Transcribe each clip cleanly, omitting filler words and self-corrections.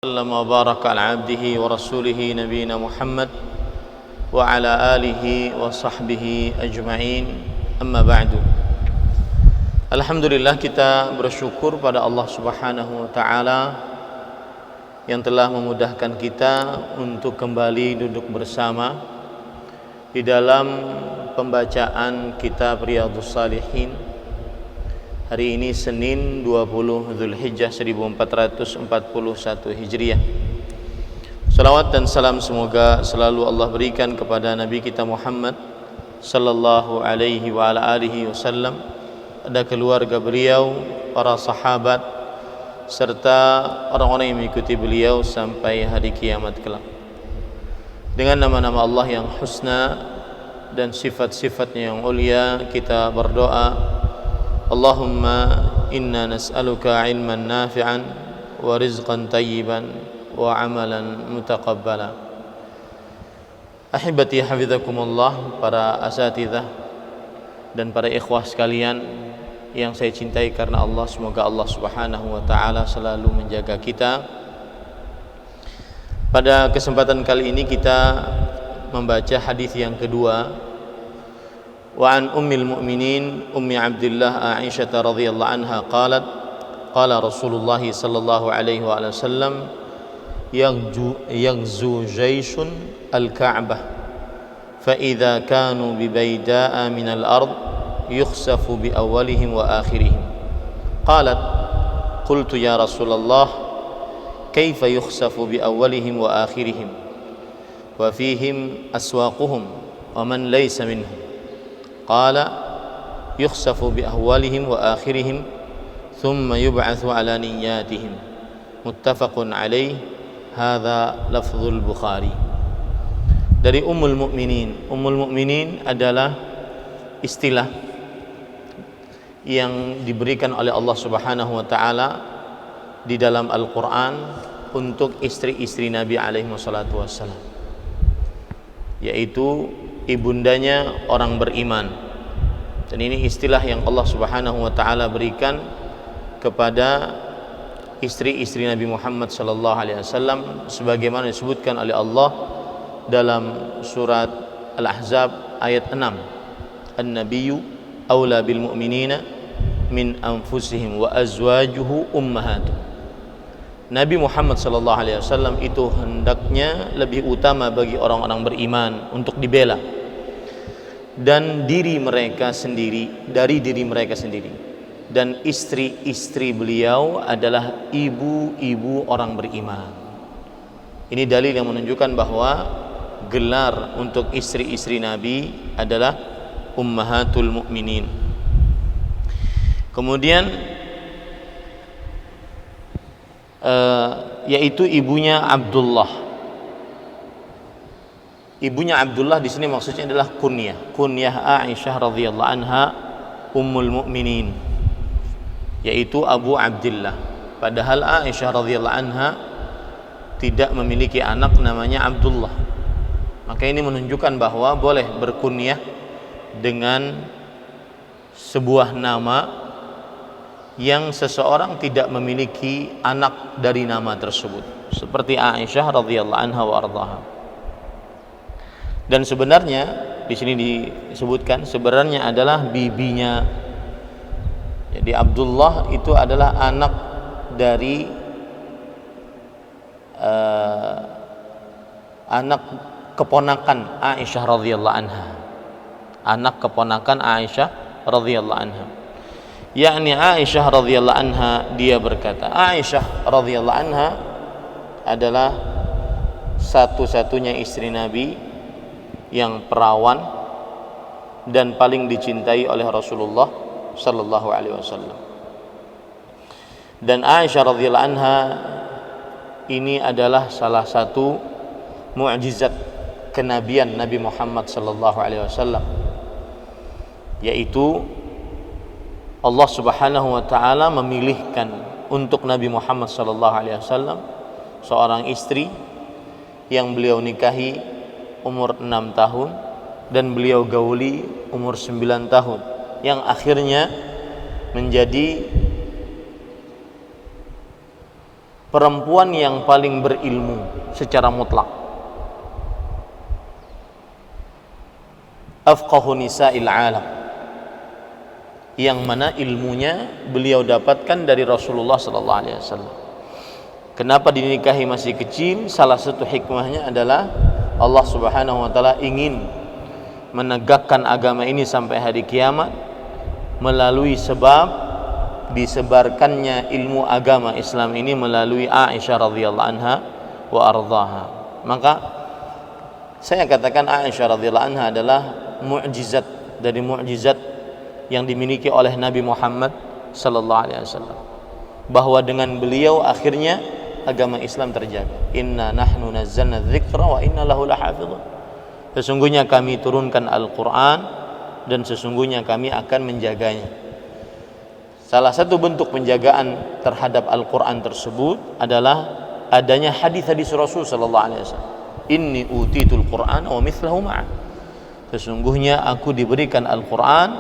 وسلم وبارك على عبده ورسوله نبينا محمد وعلى آله وصحبه أجمعين أما بعد. Alhamdulillah, kita bersyukur pada Allah Subhanahu wa taala yang telah memudahkan kita untuk kembali duduk bersama di dalam pembacaan kitab Riyadhus Shalihin. Hari ini Senin 20 Dzulhijjah 1441 Hijriah. Salawat dan salam semoga selalu Allah berikan kepada Nabi kita Muhammad sallallahu alaihi wa ala alihi wasallam, pada keluarga beliau, para sahabat, serta orang-orang yang mengikuti beliau sampai hari kiamat kelak. Dengan nama-nama Allah yang husna dan sifat-sifatnya yang ulia, kita berdoa, Allahumma inna nas'aluka ilman nafi'an wa rizqan tayyiban wa amalan mutaqabbala. Ahibati hafizakumullah, para asatidzah dan para ikhwah sekalian yang saya cintai karena Allah, semoga Allah Subhanahu wa taala selalu menjaga kita. Pada kesempatan kali ini kita membaca hadis yang kedua. Wa an ummil mu'minin ummi Abdullah Aisyah radhiyallahu anha qalat qala Rasulullah sallallahu alaihi wa sallam yaghzu jayshun al-Ka'bah fa idza kanu bi bayda'a min al-ard yukhsafu bi awwalihim wa akhirihim. Qalat qultu ya Rasulullah kayfa yukhsafu bi awwalihim wa akhirihim wa fihim aswaquhum wa man laysa minhum. Qala yukhsafu bi ahwalihim wa akhirihim thumma yub'atsu ala niyyatihim. Muttafaqun alaih. Hadza lafzul Bukhari. Dari Ummul Mukminin. Ummul Mukminin adalah istilah yang diberikan oleh Allah Subhanahu wa taala di dalam Al-Qur'an untuk istri-istri Nabi alaihi wassalatu wassalam, yaitu ibundanya orang beriman. Dan ini istilah yang Allah Subhanahu wa taala berikan kepada istri-istri Nabi Muhammad sallallahu alaihi wasallam sebagaimana disebutkan oleh Allah dalam surat Al-Ahzab ayat 6. An-nabiyyu aula bil mu'minina min anfusihim wa azwajuhu ummahatuhum. Nabi Muhammad sallallahu alaihi wasallam itu hendaknya lebih utama bagi orang-orang beriman untuk dibela dan diri mereka sendiri dari diri mereka sendiri, dan istri-istri beliau adalah ibu-ibu orang beriman. Ini dalil yang menunjukkan bahwa gelar untuk istri-istri Nabi adalah ummahatul mukminin. Kemudian yaitu ibunya Abdullah. Ibunya Abdullah di sini maksudnya adalah kunyah Aisyah radhiyallahu anha ummul mukminin, yaitu Abu Abdullah. Padahal Aisyah radhiyallahu anha tidak memiliki anak namanya Abdullah. Maka ini menunjukkan bahwa boleh berkunyah dengan sebuah nama yang seseorang tidak memiliki anak dari nama tersebut, seperti Aisyah radhiyallahu anha wa ardhaha. Dan sebenarnya di sini disebutkan sebenarnya adalah bibinya. Jadi Abdullah itu adalah anak dari anak keponakan Aisyah radhiyallahu anha. Anak keponakan Aisyah radhiyallahu anha. Yakni Aisyah radhiyallahu anha, dia berkata, Aisyah radhiyallahu anha adalah satu-satunya istri Nabi yang perawan dan paling dicintai oleh Rasulullah sallallahu alaihi wasallam. Dan Aisyah radhiyallahu anha ini adalah salah satu mukjizat kenabian Nabi Muhammad sallallahu alaihi wasallam, yaitu Allah Subhanahu wa taala memilihkan untuk Nabi Muhammad sallallahu alaihi wasallam seorang istri yang beliau nikahi umur 6 tahun dan beliau gauli umur 9 tahun, yang akhirnya menjadi perempuan yang paling berilmu secara mutlak, afqahu nisa'il alam, yang mana ilmunya beliau dapatkan dari Rasulullah sallallahu alaihi wasallam. Kenapa dinikahi masih kecil? Salah satu hikmahnya adalah Allah Subhanahu wa taala ingin menegakkan agama ini sampai hari kiamat melalui sebab disebarkannya ilmu agama Islam ini melalui Aisyah radhiyallahu anha wa ardhaha. Maka saya katakan Aisyah radhiyallahu anha adalah mukjizat dari mukjizat yang dimiliki oleh Nabi Muhammad sallallahu alaihi wasallam, bahwa dengan beliau akhirnya agama Islam terjaga. Inna nahnu nazzalna dzikra wa inna lahu lahafizun. Sesungguhnya kami turunkan Al-Qur'an dan sesungguhnya kami akan menjaganya. Salah satu bentuk penjagaan terhadap Al-Qur'an tersebut adalah adanya hadis-hadis Rasul sallallahu alaihi wasallam. Inni utitul Qur'an wa mithlahu ma'a. Sesungguhnya aku diberikan Al-Qur'an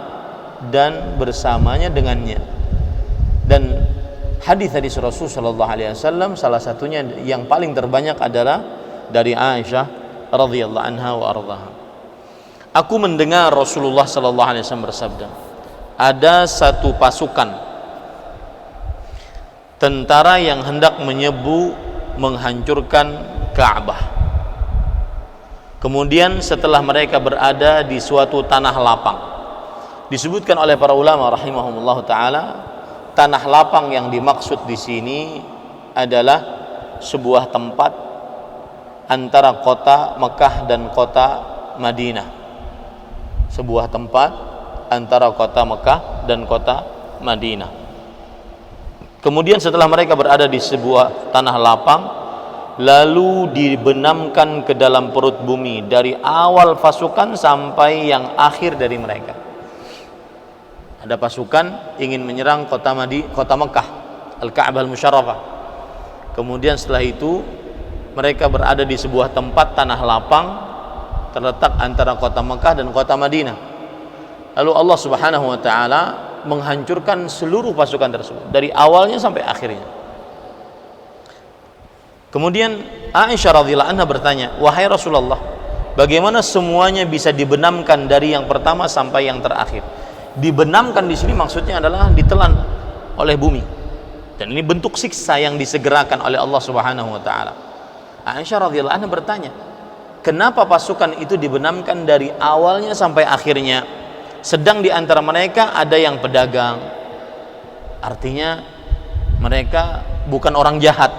dan bersamanya dengannya. Dan hadis-hadis Rasul sallallahu alaihi wasallam salah satunya yang paling terbanyak adalah dari Aisyah radhiyallahu anha wa ardhaha. Aku mendengar Rasulullah sallallahu alaihi wasallam bersabda, ada satu pasukan tentara yang hendak menyebu menghancurkan Ka'bah. Kemudian setelah mereka berada di suatu tanah lapang, disebutkan oleh para ulama rahimahumullah taala, tanah lapang yang dimaksud di sini adalah sebuah tempat antara kota Mekah dan kota Madinah. Sebuah tempat antara kota Mekah dan kota Madinah. Kemudian setelah mereka berada di sebuah tanah lapang, lalu dibenamkan ke dalam perut bumi dari awal pasukan sampai yang akhir dari mereka. Ada pasukan ingin menyerang kota Mekah, Al-Ka'bah Al-Musyarrafah. Kemudian setelah itu mereka berada di sebuah tempat tanah lapang terletak antara kota Mekah dan kota Madinah. Lalu Allah Subhanahu wa taala menghancurkan seluruh pasukan tersebut dari awalnya sampai akhirnya. Kemudian Aisyah radhiyallahu anha bertanya, "Wahai Rasulullah, bagaimana semuanya bisa dibenamkan dari yang pertama sampai yang terakhir?" Dibenamkan di sini maksudnya adalah ditelan oleh bumi. Dan ini bentuk siksa yang disegerakan oleh Allah Subhanahu wa taala. Aisyah radhiyallahu anha bertanya, "Kenapa pasukan itu dibenamkan dari awalnya sampai akhirnya? Sedang di antara mereka ada yang pedagang." Artinya mereka bukan orang jahat.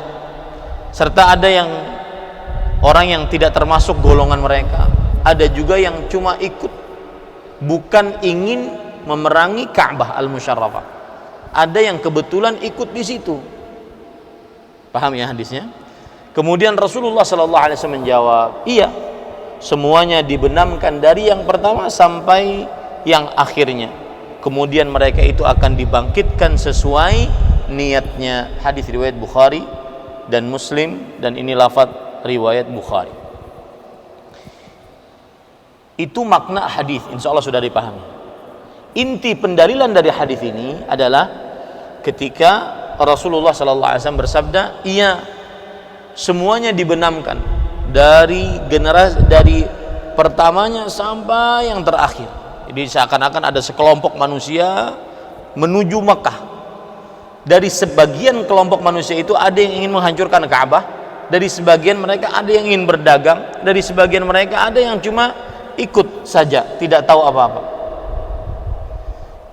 Serta ada yang orang yang tidak termasuk golongan mereka. Ada juga yang cuma ikut, bukan ingin memerangi Ka'bah Al-Musyarrafah. Ada yang kebetulan ikut di situ. Paham ya hadisnya? Kemudian Rasulullah sallallahu alaihi wasallam menjawab, "Iya, semuanya dibenamkan dari yang pertama sampai yang akhirnya. Kemudian mereka itu akan dibangkitkan sesuai niatnya." Hadis riwayat Bukhari dan Muslim, dan ini lafaz riwayat Bukhari. Itu makna hadis, insyaallah sudah dipahami. Inti pendalilan dari hadis ini adalah ketika Rasulullah sallallahu alaihi wasallam bersabda, "Iya, semuanya dibenamkan dari generasi dari pertamanya sampai yang terakhir." Jadi seakan-akan ada sekelompok manusia menuju Mekah. Dari sebagian kelompok manusia itu ada yang ingin menghancurkan Ka'bah, dari sebagian mereka ada yang ingin berdagang, dari sebagian mereka ada yang cuma ikut saja, tidak tahu apa-apa.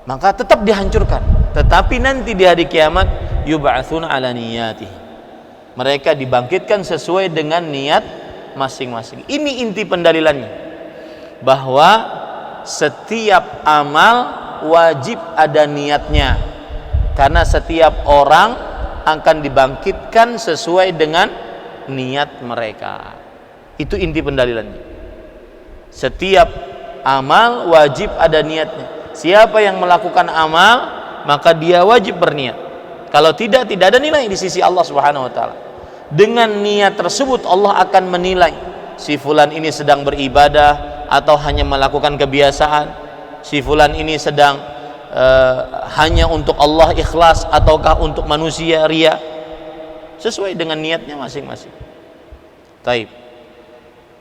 Maka tetap dihancurkan, tetapi nanti di hari kiamat yub'atsuna ala niyatih. Mereka dibangkitkan sesuai dengan niat masing-masing. Ini inti pendalilannya, bahwa setiap amal wajib ada niatnya, karena setiap orang akan dibangkitkan sesuai dengan niat mereka. Itu inti pendalilannya. Setiap amal wajib ada niatnya. Siapa yang melakukan amal, maka dia wajib berniat. Kalau tidak ada nilai di sisi Allah Subhanahu wa taala. Dengan niat tersebut Allah akan menilai si fulan ini sedang beribadah atau hanya melakukan kebiasaan, si fulan ini sedang hanya untuk Allah ikhlas ataukah untuk manusia ria. sesuai dengan niatnya masing-masing. Taib.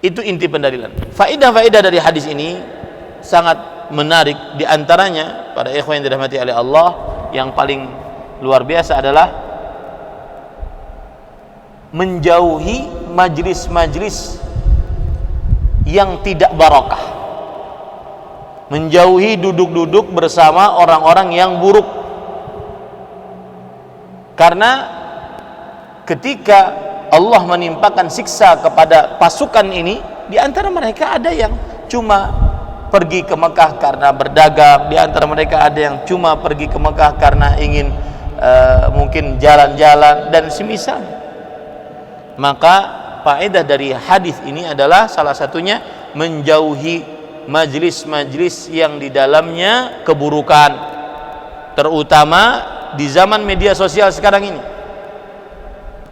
Itu inti pendalilan. Faedah-faedah dari hadis ini sangat menarik. Di antaranya, pada ikhwan yang dirahmati oleh Allah, yang paling luar biasa adalah menjauhi majlis-majlis yang tidak barakah, menjauhi duduk-duduk bersama orang-orang yang buruk. Karena ketika Allah menimpakan siksa kepada pasukan ini, di antara mereka ada yang cuma pergi ke Mekah karena berdagang, di antara mereka ada yang cuma pergi ke Mekah karena ingin mungkin jalan-jalan dan semisal. Maka faedah dari hadis ini adalah salah satunya menjauhi majlis-majlis yang di dalamnya keburukan, terutama di zaman media sosial sekarang ini.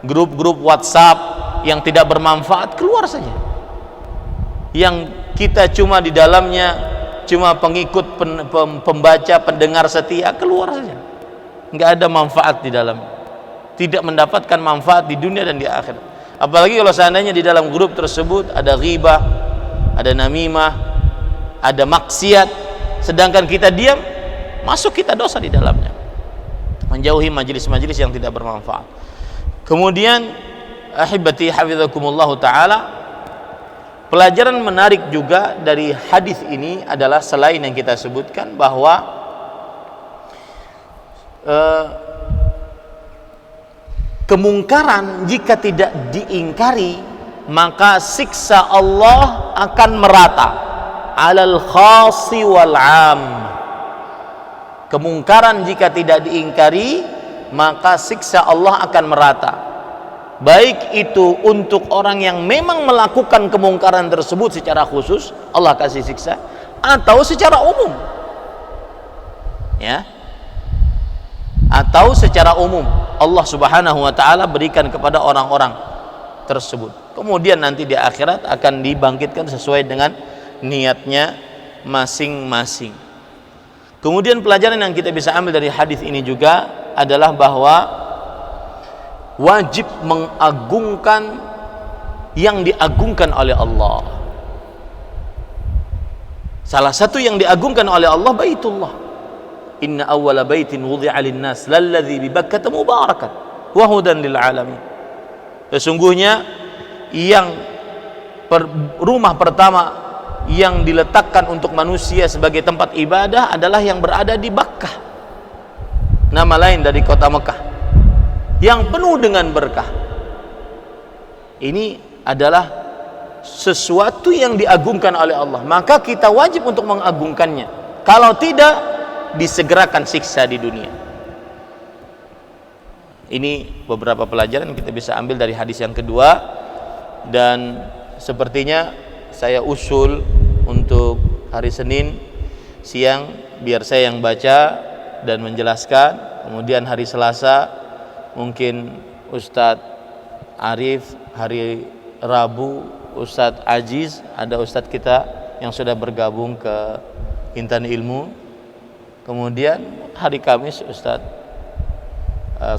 Grup-grup WhatsApp yang tidak bermanfaat, keluar saja. Yang kita cuma di dalamnya cuma pengikut, pembaca, pendengar setia, keluar saja. Nggak ada manfaat di dalamnya, tidak mendapatkan manfaat di dunia dan di akhirat. Apalagi kalau seandainya di dalam grup tersebut ada ghibah, ada namimah, ada maksiat, sedangkan kita diam, masuk kita dosa di dalamnya. Menjauhi majelis-majelis yang tidak bermanfaat. Kemudian ahibati hafizakumullah taala, pelajaran menarik juga dari hadis ini adalah selain yang kita sebutkan bahwa kemungkaran jika tidak diingkari maka siksa Allah akan merata alal khasi wal am. Kemungkaran jika tidak diingkari maka siksa Allah akan merata, baik itu untuk orang yang memang melakukan kemungkaran tersebut secara khusus Allah kasih siksa, atau secara umum, ya, atau secara umum Allah subhanahu wa ta'ala berikan kepada orang-orang tersebut. Kemudian nanti di akhirat akan dibangkitkan sesuai dengan niatnya masing-masing. Kemudian pelajaran yang kita bisa ambil dari hadis ini juga adalah bahwa wajib mengagungkan yang diagungkan oleh Allah. Salah satu yang diagungkan oleh Allah Baitullah. Inna awwala baitin wudi'a lin-nas lalladzi bi Bakkah mubarakan wa hudan lil alamin. Sesungguhnya yang rumah pertama yang diletakkan untuk manusia sebagai tempat ibadah adalah yang berada di Bakkah, nama lain dari kota Mekah, yang penuh dengan berkah. Ini adalah sesuatu yang diagungkan oleh Allah, maka kita wajib untuk mengagungkannya. Kalau tidak, disegerakan siksa di dunia. Ini beberapa pelajaran yang kita bisa ambil dari hadis yang kedua, dan sepertinya saya usul untuk hari Senin siang biar saya yang baca dan menjelaskan. Kemudian hari Selasa mungkin Ustadz Arif, hari Rabu Ustadz Aziz, ada Ustadz kita yang sudah bergabung ke Intan Ilmu. Kemudian hari Kamis Ustadz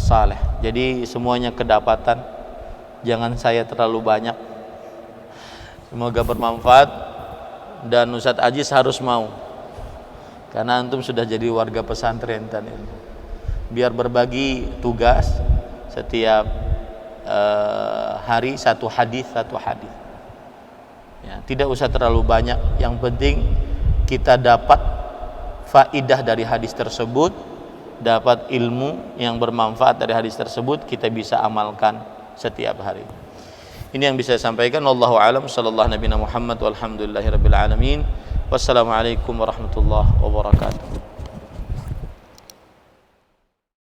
Saleh. Jadi semuanya kedapatan, jangan saya terlalu banyak. Semoga bermanfaat, dan Ustadz Aziz harus mau, karena antum sudah jadi warga pesantren Intan Ilmu. Biar berbagi tugas setiap hari satu hadis. Ya, tidak usah terlalu banyak, yang penting kita dapat faidah dari hadis tersebut, dapat ilmu yang bermanfaat dari hadis tersebut, kita bisa amalkan setiap hari. Ini yang bisa saya sampaikan. Wallahu a'lam. Sallallahu nabiyana Muhammad walhamdulillahirabbil alamin. Wassalamualaikum warahmatullahi wabarakatuh.